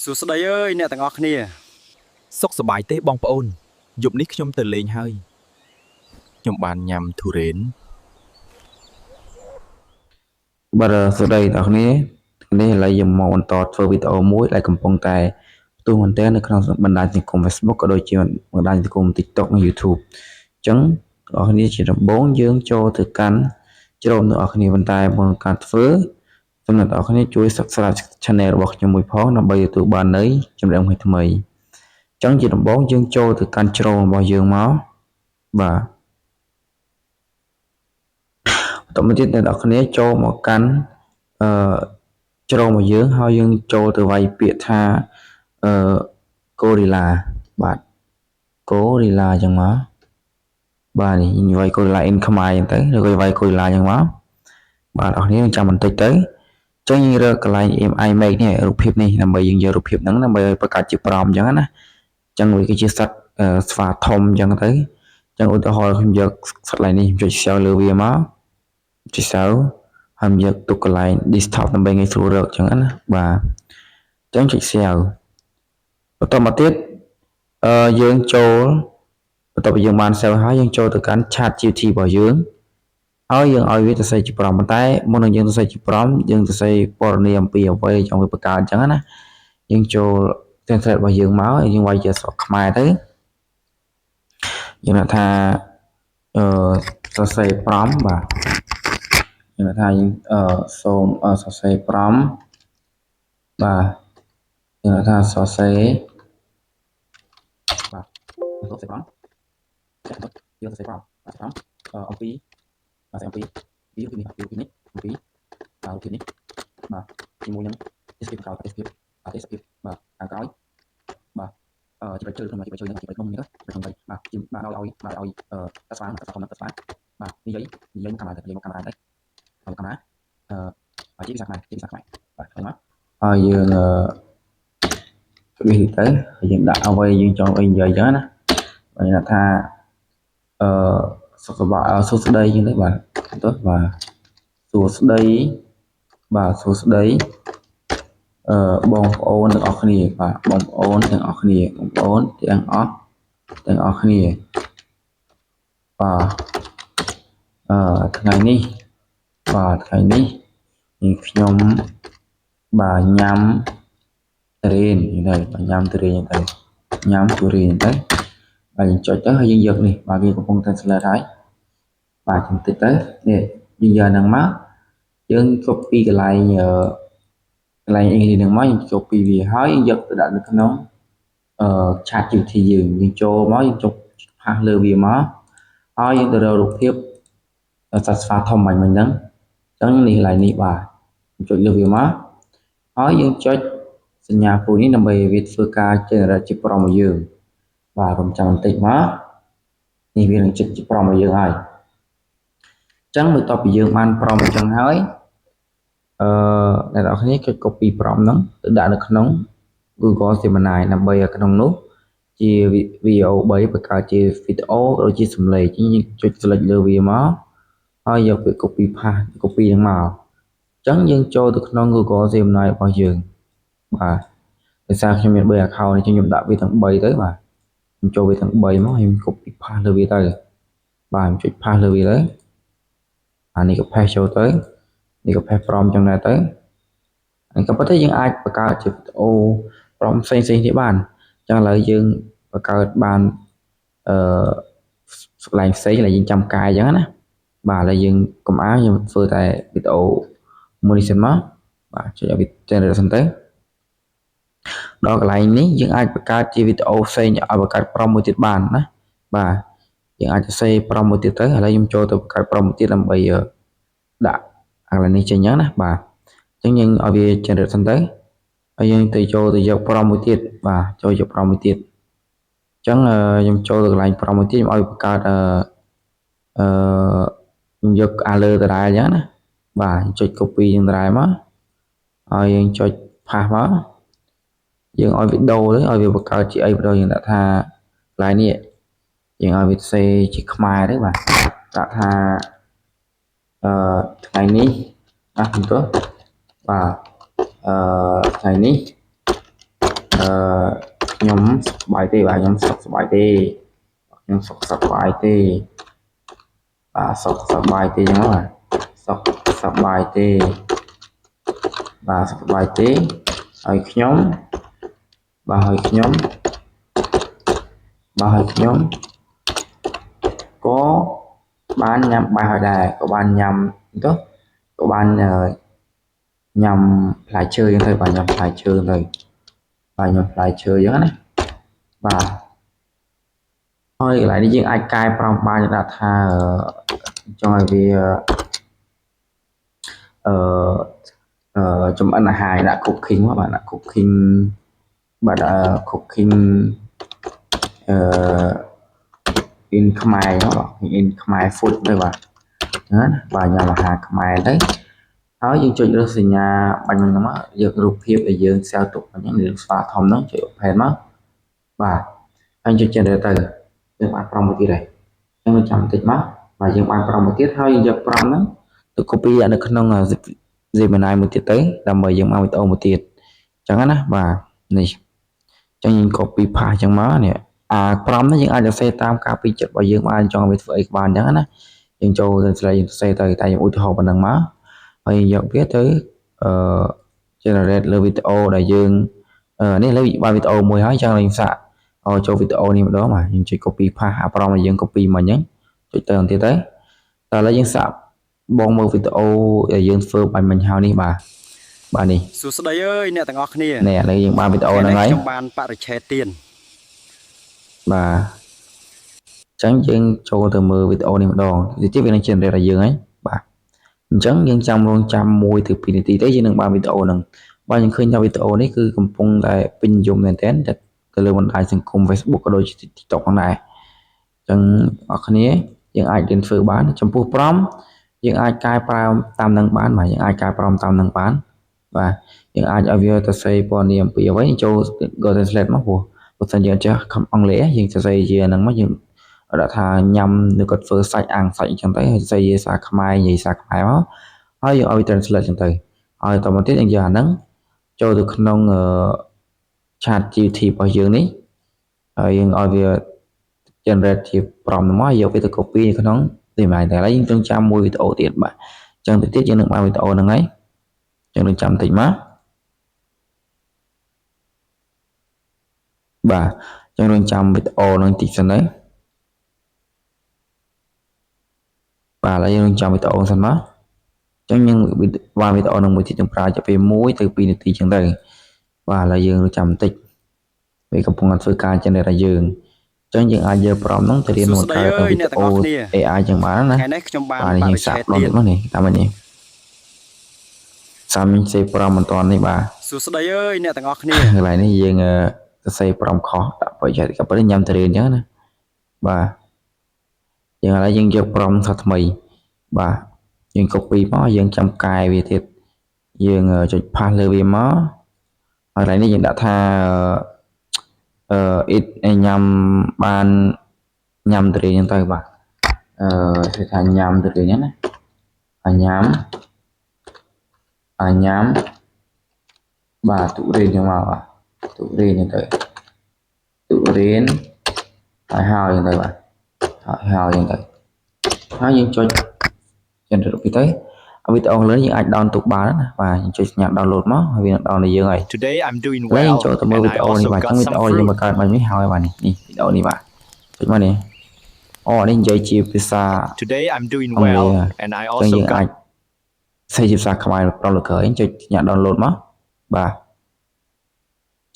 សួស្តីអើយអ្នកទាំងអស់គ្នាសុខសប្បាយទេបងប្អូនយប់នេះខ្ញុំទៅលេងហើយខ្ញុំបានញ៉ាំធូរ៉េនបាទសួស្តីអ្នកនរនេះឥឡូវយើងមកបន្តធ្វើវីដេអូមួយដែលកំពុងតែផ្ទុះមែនទែននៅក្នុងបណ្ដាញសង្គម Facebook ក៏ដូចជាបណ្ដាញសង្គម TikTok និង YouTube អញ្ចឹងអ្នកនរជាដំបូងយើងចូលទៅកាន់ជ្រុំអ្នកនរប៉ុន្តែមុនការធ្វើសូមអ្នកនរជួយ Subscribe Channel របស់ខ្ញុំមួយផងដើម្បីទទួលបាននូវចំណេះថ្មីៗអញ្ចឹងជាដំបូងយើងចូលទៅកាន់ជ្រុំរបស់យើងមកបាទបន្តមកទៀតអ្នកនរចូលមកកាន់ជ្រុងរបស់យើងហើយយើងចូលទៅវាយពាក្យថាកូរីឡាបាទកូរីឡាអញ្ចឹងមកបាទនេះវាយកូរីឡា in ខ្មែរអញ្ចឹងទៅឬក៏វាយកូរីឡាអញ្ចឹងមកបាទអរគ្នាចាំបន្តិចទៅអញ្ចឹងយើងរើកន្លែង image នេះរូបភាពនេះដើម្បីយើងយករូបភាពហ្នឹងដើម្បីឲ្យបង្កើតជាប្រមអញ្ចឹងណាអញ្ចឹងវាគឺជាសត្វស្វាធំអញ្ចឹងទៅអញ្ចឹងឧទាហរណ៍ខ្ញុំយកសត្វឡើងនេះខ្ញុំចុចស្ទើលើវាមកចុចស្ទើហើយយកទុកកន្លែង desktop ដើម្បីងាយស្រួលរកអញ្ចឹងណាបាទអញ្ចឹងចុច save បន្តមកទៀតយើងចូលបន្ទាប់ពីយើងបាន save ហើយយើងចូលទៅកាន់ chat GPT របស់យើងហើយយើងឲ្យវាទៅសេជាប្រមប៉ុន្តែមុននឹងយើងទៅសេជាប្រមយើងទៅសេព័ត៌មានអំពីអ្វីចង់វាបង្កើតអញ្ចឹងណាយើងចូល translate របស់យើងមកយើងវាយជាស្រុកខ្មែរទៅយើងថាសរសេរប្រមបាទយើងថាយើងសូមសរសេរប្រមបាទយើងថាសរសេរបាទសរសេរប្រមយើងសរសេរប្រមអំពីអំពីវាពីនេះអំពីអំពីនេះបាទជាមួយនឹង description ក្រោយ description បាទខាងក្រោយបាទចំណុចជើងក្នុងចំណុចជើងហ្នឹងចំណុចនោះនេះចំណុចបាទជាបាទឲ្យតាស្វាតាស្វាបាទនិយាយមកកាមេរ៉ាទៅនិយាយមកកាមេរ៉ាទៅកាមេរ៉ាជាភាសាខ្មែរបាទឃើញមកហើយយើងនេះទៅហើយយើងដាក់អ្វីយើងចង់ឲ្យនិយាយចឹងណាហើយថាសុខសប្បាយសួស្តីចឹងទៅបាទទៅបាទសួស្តីបាទសួស្តីបងប្អូនទាំងអស់គ្នាបាទបងប្អូនទាំងអស់គ្នាបងប្អូនទាំងអស់គ្នាបាទថ្ងៃនេះបាទថ្ងៃនេះខ្ញុំបាទញ៉ាំទុរេនទៅញ៉ាំទុរេនទៅញ៉ាំទុរេនទៅហើយយើងចុចទៅហើយយើងយកនេះបាទវាកំពុងតែ select ហើយបាទបន្តិចទៅនេះយើងយកហ្នឹងមកយើង copy កន្លែងអ៊ីងលីសហ្នឹងមកយើង copy វាហើយយើងយកទៅដាក់នៅក្នុងchat GPT យើងចូលមកយើងចុចផាសលើវាមកហើយយើងទៅរករូបភាពសត្វស្វាធំហ្នឹងអញ្ចឹងនេះកន្លែងនេះបាទចុចលើវាមកហើយយើងចុចសញ្ញាពូនេះដើម្បីវាធ្វើការ generate ជាប្រមរបស់យើងបាទរំចាំបន្តិចមកនេះវានឹងចិត្តជាប្រមរបស់យើងហើយអញ្ចឹងបន្ទាប់ពីយើងបានប្រមអញ្ចឹងហើយអ្នកនរគ្នាចុច copy ប្រមហ្នឹងទៅដាក់នៅក្នុង Google Gemini ដើម្បីឲ្យក្នុងនោះជា VO3 បង្កើតជាវីដេអូដូចជាសំឡេងយើងចុច select លើវាមកហើយយកវា copy ហ្នឹងមកអញ្ចឹងយើងចូលទៅក្នុង Google Gemini របស់យើងបាទដោយសារខ្ញុំមាន 3 account នេះខ្ញុំដាក់វាទាំង3ទៅបាទខ្ញុំចូលវាទាំង3មកហើយខ្ញុំ copy ផាសលើវាទៅបាទខ្ញុំចុចផាសលើវាទៅអានេះក៏ paste ចូលទៅនេះក៏ paste ប្រមចឹងដែរទៅហើយក៏ប៉ុន្តែយើងអាចបង្កើតជាវីដេអូប្រមផ្សេងទៀតបានអញ្ចឹងឥឡូវយើងបង្កើតបានកន្លែងផ្សេងដែលយើងចាំកាយអញ្ចឹងណាបាទឥឡូវយើងកុំអាខ្ញុំធ្វើតែវីដេអូមួយនេះសិនមកបាទចុចឲ្យវា generation ទៅដល់កន្លែងនេះយើងអាចបង្កើតជាវីដេអូផ្សេងឲ្យបង្កើតប្រមមួយទៀតបានណាបាទយើងអាចសរសេរប្រមមួយទៀតទៅឥឡូវខ្ញុំចូលទៅបង្កើតប្រមមួយទៀតដើម្បីដាក់កន្លែងនេះចេញអញ្ចឹងណាបាទអញ្ចឹងយើងឲ្យវា generate សិនទៅហើយយើងទៅចូលទៅយកប្រមមួយទៀតបាទចូលយកប្រមមួយទៀតអញ្ចឹងខ្ញុំចូលទៅកន្លែងប្រមមួយទៀតខ្ញុំឲ្យបង្កើតខ្ញុំយកអាលើដដែលអញ្ចឹងណាបាទចុច copy នឹងដដែលមកហើយយើងចុច paste មកយើងឲ្យវីដេអូទៅឲ្យវាបង្កើតជាអីបណ្ដោយយើងដាក់ថាកន្លែងនេះយើងឲ្យវាសេជាខ្មែរទៅបាទដាក់ថាថ្ងៃនេះណាទៅបាទថ្ងៃនេះ ខ្ញុំសុខសប្បាយទេបាទខ្ញុំសុខសប្បាយទេខ្ញុំសុខសប្បាយទេបាទសុខសប្បាយទេចឹងបាទសុខសប្បាយទេបាទសុខសប្បាយទេហើយខ្ញុំបាទហើយខ្ញុំក៏បានញ៉ាំបាយហើយដែរក៏បានញ៉ាំទៅក៏បានញ៉ាំផ្លែឈើចឹងទៅបាទញ៉ាំផ្លែឈើទៅបាទញ៉ាំផ្លែឈើចឹងណាបាទហើយកន្លែងនេះយើងអាចកែប្រែបានដាក់ថាចង់ឲ្យវាចម្អិនអាហារដាក់ cooking មកបាទដាក់ cooking បាទ cooking in ខ្មែរបាទ in ខ្មែរ food ទៅបាទណាបាទញ៉ាំអាហារខ្មែរទៅហើយយើងចុចលើសញ្ញាបាញ់ហ្នឹងមកយករូបភាពដែលយើងសែវទុកអញ្ចឹងយើងស្វាធំហ្នឹងចុច open មកបាទហើយចុច generate ទៅយើងបានប្រមមួយទៀតហើយអញ្ចឹងចាំបន្តិចមកបាទយើងបានប្រមមួយទៀតហើយយើងយកប្រមហ្នឹងទៅ copy ដាក់នៅក្នុង Gemini មួយទៀតទៅដើម្បីយើងមកវីដេអូមួយទៀតអញ្ចឹងណាបាទនេះអញ្ចឹងយើង copy paste អញ្ចឹងមកនេះអាប្រមនេះយើងអាចសរសេរតាមការពីចិត្តរបស់យើងបានចង់វាធ្វើអីក៏បានអញ្ចឹងណាយើងចូលទៅស្លេយើងសរសេរទៅតែយើងឧទាហរណ៍ប៉ុណ្ណឹងមកហើយយកវាទៅgenerate លើវីដេអូដែលយើងនេះលើបានវីដេអូមួយហើយអញ្ចឹងយើងសាកចូលវីដេអូនេះម្ដងបាទយើងចុច copy paste អាប្រមដែលយើង copy មកអញ្ចឹងចុចទៅអញ្ចឹងទៀតទៅតែឥឡូវយើងសាកបងមើលវីដេអូដែលយើងធ្វើបាញ់មិញហើយនេះបាទនេះសួស្តីអើយអ្នកទាំងអស់គ្នានេះឥឡូវយើងបានវីដេអូហ្នឹងហើយខ្ញុំបានបរិច្ឆេទទៀនបាទអញ្ចឹងយើងចូលទៅមើលវីដេអូនេះម្ដងទៀតវានឹង generate ឲ្យយើងហើយបាទអញ្ចឹងយើងចាំ1ទៅ2នាទីទៅយើងនឹងបានវីដេអូហ្នឹងបាទយើងឃើញថាវីដេអូនេះគឺកំពុងតែពេញនិយមមែនទែនទៅលើបណ្ដាញសង្គម Facebook ក៏ដូចជា TikTok ផងដែរអញ្ចឹងអ្នកគ្នាយើងអាចរៀនធ្វើបានចំពោះប្រមយើងអាចកែប្រែតាមនឹងបានបាទយើងអាចកែប្រែតាមនឹងបានបាទយើងអាចឲ្យវាទៅសេព័ត៌មានអំពីអ្វីចូល Google Translate មកព្រោះបើសិនយើងចេះអង់គ្លេសយើងសរសេរជាហ្នឹងមកយើងដាក់ថាញ៉ាំនៅគាត់ធ្វើសាច់អាំងសាច់អញ្ចឹងទៅហើយសរសេរជាភាសាខ្មែរនិយាយភាសាខ្មែរមកហើយយើងឲ្យ translate អញ្ចឹងទៅហើយតមកទៀតយើងយកអាហ្នឹងចូលទៅក្នុង chat GPT របស់យើងនេះហើយយើងឲ្យវា generate ជា prompt មកយកវាទៅ copy នៅក្នុង Gemini តែឥឡូវយើងត្រូវចាំមួយវីដេអូទៀតបាទអញ្ចឹងទៅទៀតយើងនឹងបានវីដេអូហ្នឹងហើយអញ្ចឹងនឹងចាំតិចមកបាទអញ្ចឹងនឹងចាំវីដេអូហ្នឹងតិចសិនទៅបាទឥឡូវយើងនឹងចាំវីដេអូសិនមកអញ្ចឹងយើងបានវីដេអូហ្នឹងមួយទៀតយើងប្រើជាពេល1ទៅ2នាទីអញ្ចឹងទៅបាទឥឡូវយើងនឹងចាំបន្តិចវាកំពុងតែធ្វើការ generate ឲ្យយើងអញ្ចឹងយើងអាចយកប្រមហ្នឹងទៅរៀនមកកើតវីដេអូ AI ចឹងបានណាថ្ងៃនេះខ្ញុំបានបរិច្ឆេទទៀតមកនេះតាមនេះសាមញ្ញសេប្រមមិនតាន់នេះបាទសួស្តីអើយអ្នកទាំងអស់គ្នាកន្លែងនេះយើងសរសេរប្រមខុសដាក់បរិច្ឆេទក៏ប៉ុន្តែញ៉ាំទៅរៀនអញ្ចឹងណាបាទយើងឥឡូវយើងយកប្រមថាថ្មីបាទយើង copy មកយើងចាំកែវាទៀតយើងចុច paste លើវាមកហើយកន្លែងនេះយើងដាក់ថាit ញ៉ាំបានញ៉ាំទៅរៀនអញ្ចឹងទៅបាទគេថាញ៉ាំទៅរៀនណាញ៉ាំបាទទុរៀនចឹងមកបាទទុរៀនចឹងទៅទុរៀនហើយចឹងទៅបាទហើយចឹងទៅហើយយើងចុច generate ពីទៅវីដេអូលើយើងអាច download ទុកបានណាបាទយើងចុចសញ្ញា download មកហើយវានឹង download យើងហើយ Today I'm doing well ចូលទៅមើលវីដេអូនេះបាទចឹងវីដេអូយើងបង្កើតបាញ់នេះហើយបាទនេះវីដេអូនេះបាទចុចមកនេះអូនេះនិយាយជាភាសា Today I'm doing well and I also got សេជាភាសាខ្មែរប្រឡូកហើយចុចសញ្ញា download មកបាទ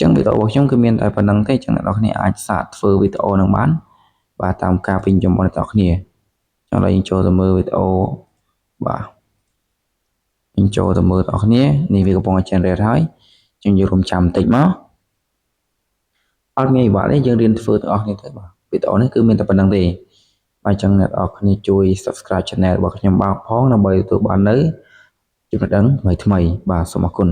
ចឹងវីដេអូរបស់ខ្ញុំគឺមានតែប៉ុណ្្នឹងទេចឹងអ្នកនរគ្នាអាចសាកធ្វើវីដេអូនឹងបានបាទតាមការពេញនិយមរបស់អ្នកនរគ្នាចឹងឡើយយើងចូលទៅមើលវីដេអូបាទយើងចូលទៅមើលអ្នកនរគ្នានេះវាកំពុងតែ generate ហើយចឹងយើងរំចាំបន្តិចមកអត់មានវិបាកទេយើងរៀនធ្វើទាំងអស់គ្នាទៅបាទវីដេអូនេះគឺមានតែប៉ុណ្្នឹងទេបាទចឹងអ្នកនរគ្នាជួយ subscribe channel របស់ខ្ញុំផងដើម្បីទទួលបាននៅចំណេះដឹងថ្មីៗបាទសូមអរគុណ